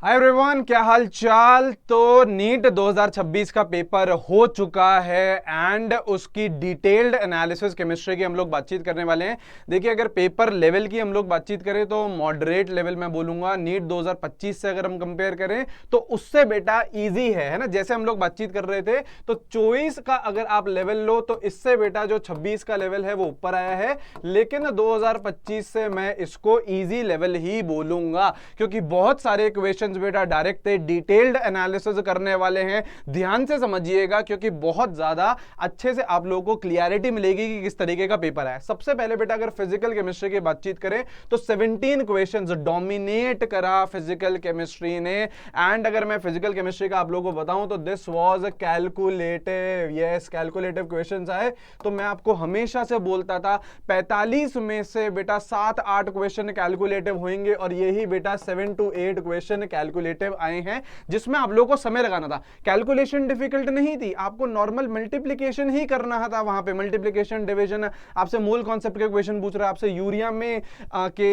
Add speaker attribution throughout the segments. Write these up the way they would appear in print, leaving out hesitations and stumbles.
Speaker 1: Hi everyone, क्या हाल चाल। तो नीट 2026 का पेपर हो चुका है एंड उसकी डिटेल्ड एनालिसिस केमिस्ट्री की हम लोग बातचीत करने वाले हैं। देखिए, अगर पेपर लेवल की हम लोग बातचीत करें तो मॉडरेट लेवल में बोलूंगा। नीट 2025 से अगर हम कंपेयर करें तो उससे बेटा इजी है ना। जैसे हम लोग बातचीत कर रहे थे तो 24 का अगर आप लेवल लो तो इससे बेटा जो 26 का लेवल है वो ऊपर आया है, लेकिन 2025 से मैं इसको इजी लेवल ही बोलूंगा क्योंकि बहुत सारे क्वेश्चन बेटा डायरेक्ट थे, डिटेल्ड एनालिसिस करने वाले हैं। ध्यान से समझिएगा क्योंकि बहुत ज्यादा अच्छे से आप लोगों को क्लियरिटी मिलेगी कि किस तरीके का पेपर है। सबसे पहले बेटा अगर फिजिकल केमिस्ट्री की बातचीत करें तो 17 क्वेश्चंस डोमिनेट करा फिजिकल केमिस्ट्री ने। एंड अगर मैं फिजिकल केमिस्ट्री का आप लोगों को बताऊं तो this was calculative. Yes, calculative questions आए। तो मैं आपको हमेशा से बोलता था 45 में से बेटा 7-8 क्वेश्चन कैलकुलेटिव होंगे और यही बेटा 7 to 8 क्वेश्चन कैलकुलेटिव आए हैं, जिसमें आप लोगों को समय लगाना था। कैलकुलेशन डिफिकल्ट नहीं थी, आपको नॉर्मल मल्टीप्लिकेशन ही करना था। वहां पे मल्टीप्लिकेशन, डिवीजन, आपसे मोल कॉन्सेप्ट के क्वेश्चन पूछ रहा है, आपसे यूरिया में के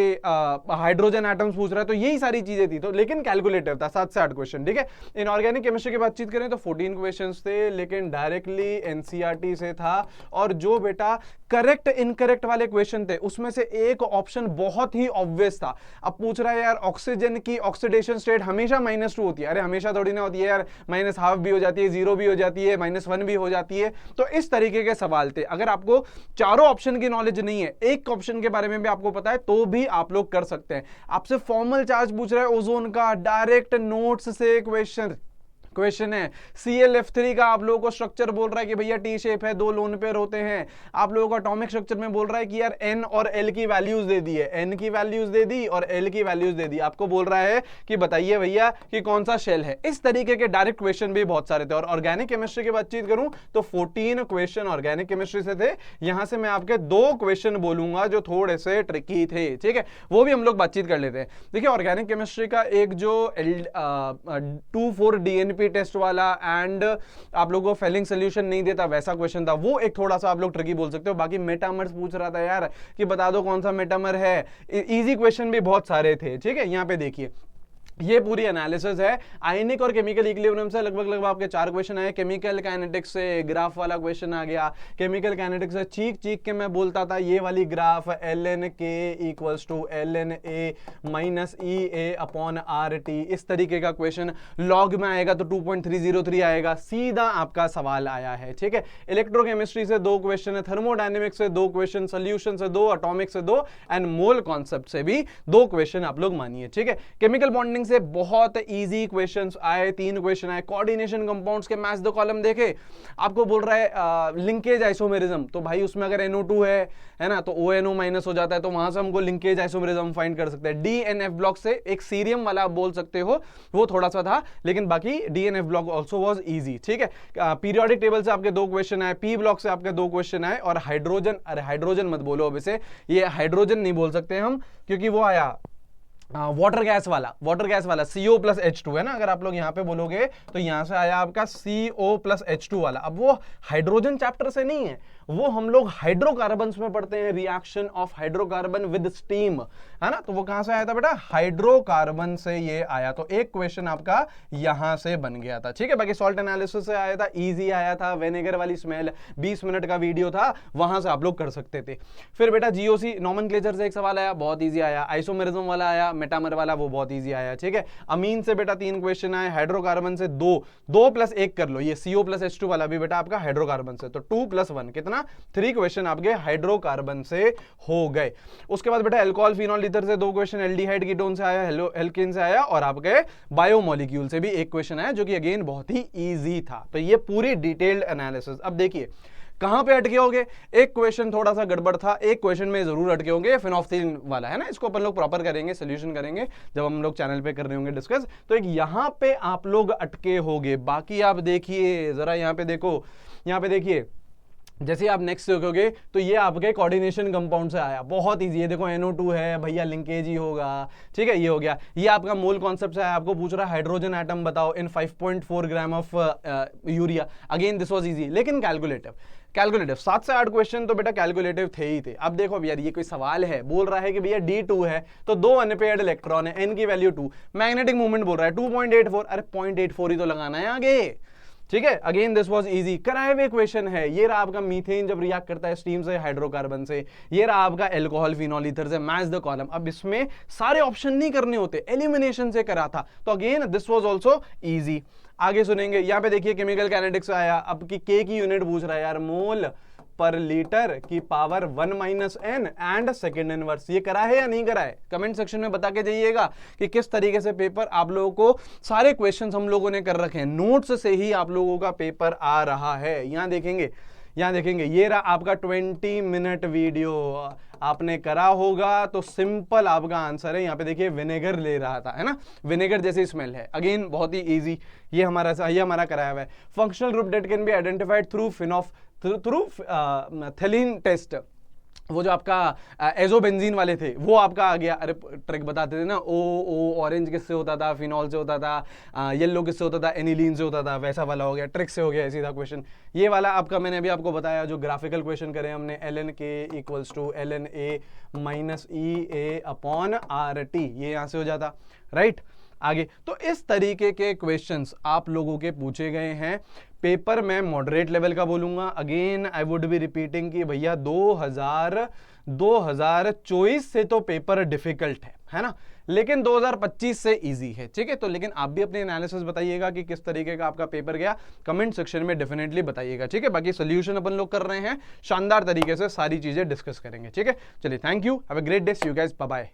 Speaker 1: हाइड्रोजन एटम्स पूछ रहा है, तो यही सारी चीजें थी। तो लेकिन कैलकुलेटिव था 7 से 8 क्वेश्चन। ठीक है, इनऑर्गेनिक केमिस्ट्री की बातचीत करें तो 14 क्वेश्चन थे, लेकिन डायरेक्टली एनसीईआरटी से था। और जो बेटा करेक्ट इनकरेक्ट वाले क्वेश्चन थे उसमें से एक ऑप्शन बहुत ही ऑब्वियस था। अब पूछ रहा है यार ऑक्सीजन की ऑक्सीडेशन स्टेट हमेशा -2 होती है। अरे हमेशा थोड़ी ना होती है यार, -12 भी हो जाती है, 0 भी हो जाती है, -1 भी हो जाती है। तो इस तरीके के सवाल थे। अगर आपको चारों ऑप्शन की नॉलेज नहीं है, एक ऑप्शन के बारे में भी आपको पता है, तो भी आप लोग कर सकते हैं। आपसे फॉर्मल चार्ज पूछ रहा है ओजोन का, डायरेक्ट नोट्स से क्वेश्चन है। ClF3 का आप लोगों को स्ट्रक्चर बोल रहा है कि भैया टी शेप है, 2 लोन पेयर होते हैं। आप लोगों को एटॉमिक स्ट्रक्चर में बोल रहा है कि यार N और L की वैल्यूज दे दी है, N की वैल्यूज दे दी और L की वैल्यूज दे दी। आपको बोल रहा है कि बताइए भैया कि कौन सा शेल है। इस तरीके के डायरेक्ट क्वेश्चन भी बहुत सारे थे। और ऑर्गेनिक केमिस्ट्री की बातचीत करूं तो 14 क्वेश्चन ऑर्गेनिक केमिस्ट्री से थे। यहां से मैं आपके 2 क्वेश्चन बोलूंगा जो थोड़े से ट्रिकी थे। ठीक है, वो भी हम लोग बातचीत कर लेते हैं। देखिए, ऑर्गेनिक केमिस्ट्री का एक जो 2,4 DNP टेस्ट वाला एंड आप लोगों को फेलिंग सोल्यूशन नहीं देता वैसा क्वेश्चन था, वो एक थोड़ा सा आप लोग ट्रिकी बोल सकते हो। बाकी मेटामर्स पूछ रहा था यार कि बता दो कौन सा मेटामर है। इजी क्वेश्चन भी बहुत सारे थे। ठीक है, यहां पे देखिए ये पूरी एनालिसिस है। आयनिक और केमिकल इक्विलिब्रियम से लगभग आपके 4 क्वेश्चन आए। केमिकल काइनेटिक्स से ग्राफ वाला क्वेश्चन आ गया। केमिकल काइनेटिक्स से चीख के मैं बोलता था ये वाली graph LNK equals to LNA minus EA upon RT, इस तरीके का क्वेश्चन लॉग में आएगा तो 2.303 आएगा। सीधा आपका सवाल आया है। ठीक है, इलेक्ट्रोकेमिस्ट्री से 2 क्वेश्चन है, थर्मोडायनेमिक्स से 2 क्वेश्चन, सोल्यूशन से 2, एटॉमिक से 2 एंड मोल कॉन्सेप्ट से भी 2 क्वेश्चन आप लोग मानिए। ठीक है, केमिकल बॉन्डिंग से बहुत इजी क्वेश्चंस आए, 3 क्वेश्चन आए। कोऑर्डिनेशन कंपाउंड्स के मैच द कॉलम देखे, आपको बोल रहा है लिंकेज आइसोमेरिज्म, तो भाई उसमें अगर NO2 है ना, तो ONO माइनस हो जाता है, तो वहां से हमको लिंकेज आइसोमेरिज्म फाइंड कर सकते हैं। DNF ब्लॉक से एक सीरियम वाला आप बोल सकते हो, वो थोड़ा सा था, लेकिन बाकी DNF block also was easy. ठीक है, पीरियोडिक टेबल से आपके 2 क्वेश्चन आए, P ब्लॉक से आपके 2 क्वेश्चन आए, और हाइड्रोजन, अरे हाइड्रोजन मत बोलो अब इसे, ये हाइड्रोजन नहीं बोल सकते हम क्योंकि वो आया वाटर गैस वाला CO+H2 है ना। अगर आप लोग यहां पे बोलोगे तो यहां से आया आपका CO+H2 वाला। अब वो हाइड्रोजन चैप्टर से नहीं है, वो हम लोग हाइड्रोकार्बन्स में पढ़ते हैं, reaction of hydrocarbon with steam, है ना। तो वो कहां से आया था बेटा, हाइड्रोकार्बन से ये आया। तो एक क्वेश्चन आपका यहां से बन गया था। ठीक है, बाकी सॉल्ट एनालिसिस से आया था, इजी आया था। विनेगर वाली स्मेल 20 मिनट का वीडियो था, वहां से आप लोग कर सकते थे। फिर बेटा GOC नॉमेनक्लेचर से एक सवाल आया, बहुत इजी आया। आइसोमेरिज्म वाला आया, मेटामर वाला, वो बहुत इजी आया। ठीक है, अमीन से बेटा 3 क्वेश्चन आए, हाइड्रोकार्बन से 2 + 1 कर लो, ये CO+H2 वाला भी बेटा आपका हाइड्रोकार्बन से, तो 2 + 1 कितना, 3 क्वेश्चन आपके हाइड्रोकार्बन से हो गए। उसके बाद बेटा अल्कोहल फिनॉल ईथर से 2 क्वेश्चन, एल्डिहाइड कीटोन से आया, एल्केन से आया, और आपके बायोमोलिक्यूल से भी 1 क्वेश्चन आया, जो कि अगेन बहुत ही इजी था। तो ये पूरी डिटेल्ड एनालिसिस। अब देखिए कहां पे अटके होंगे, एक क्वेश्चन थोड़ा सा गड़बड़ था, एक क्वेश्चन में जरूर अटके होंगे, फिनोफ्थिलीन वाला है ना। इसको अपन लोग प्रॉपर करेंगे, सोल्यूशन करेंगे जब हम लोग चैनल पे कर रहे होंगे डिस्कस। तो एक यहां पे आप लोग अटके होंगे। बाकी आप देखिए जरा, यहां पे देखो, यहां पे देखिए, जैसे आप नेक्स्ट देखोगे तो ये आपके कोऑर्डिनेशन कंपाउंड से आया, बहुत इजी है। देखो NO2 है भैया, लिंकेज ही होगा। ठीक है, ये हो गया। ये आपका मोल कॉन्सेप्ट से आया, आपको पूछ रहा है हाइड्रोजन एटम बताओ इन 5.4 gram of urea. Again this was easy, लेकिन कैलकुलेटिव। कैलकुलेटिव 7 से 8 क्वेश्चन तो बेटा कैलकुलेटिव थे ही थे। अब देखो यार, ये कोई सवाल है, बोल रहा है कि भैया D2 है तो 2 अनपेयर्ड इलेक्ट्रॉन है, n की वैल्यू 2, मैग्नेटिक मूवमेंट बोल रहा है 2.84, अरे 0.84 ही तो लगाना है आगे, ठीक है। अगेन दिस वाज इजी, कराए हुए क्वेश्चन है। ये रहा आपका मीथेन जब रिएक्ट करता है स्टीम से हाइड्रोकार्बन से, ये रहा आपका अल्कोहल फिनॉल ईथर से, मैच द कॉलम। अब इसमें सारे ऑप्शन नहीं करने होते, एलिमिनेशन से करा था, तो again this was also easy. आगे सुनेंगे, यहां पे देखिए केमिकल काइनेटिक्स आया, अब की के की यूनिट पूछ रहा है यार, मोल पर लीटर की power 1 minus n and second inverse. ये करा है या नहीं करा है, कमेंट सेक्शन में बता के जाइएगा कि किस तरीके से पेपर आप लोगों को, सारे क्वेश्चंस हम लोगों ने कर रखे हैं, नोट्स से ही आप लोगों का पेपर आ रहा है। यहां देखेंगे ये रहा आपका 20 मिनट वीडियो, आपने करा होगा तो सिंपल आपका आंसर है। यहाँ पे देखिए विनेगर ले रहा था, है ना, विनेगर जैसी स्मेल है, अगेन बहुत ही इजी, ये हमारा कराया हुआ है। Functional group that can be identified through through test, वो जो आपका एजोबेंजीन वाले थे वो आपका आ गया। अरे ट्रिक बताते थे ना, ओ ऑरेंज किससे होता था, फिनॉल से होता था, येलो किससे होता था, एनिलीन से होता था, वैसा वाला हो गया, ट्रिक से हो गया सीधा क्वेश्चन। ये वाला आपका मैंने अभी आपको बताया, जो ग्राफिकल क्वेश्चन करे हमने, ln k equals to ln a minus EA upon RT, ये यहाँ से हो जाता, राइट। आगे तो इस तरीके के क्वेश्चंस आप लोगों के पूछे गए हैं पेपर में, मॉडरेट लेवल का बोलूंगा। Again I would be repeating कि भैया 2024 से तो पेपर डिफिकल्ट है ना, लेकिन 2025 से इजी है, ठीक है। तो लेकिन आप भी अपने एनालिसिस बताइएगा कि किस तरीके का आपका पेपर गया, कमेंट सेक्शन में डेफिनेटली बताइएगा, ठीक है। बाकी सोल्यूशन अपन लोग कर रहे हैं, शानदार तरीके से सारी चीजें डिस्कस करेंगे, ठीक है। चलिए, thank you, have a great day, see you guys, bye bye.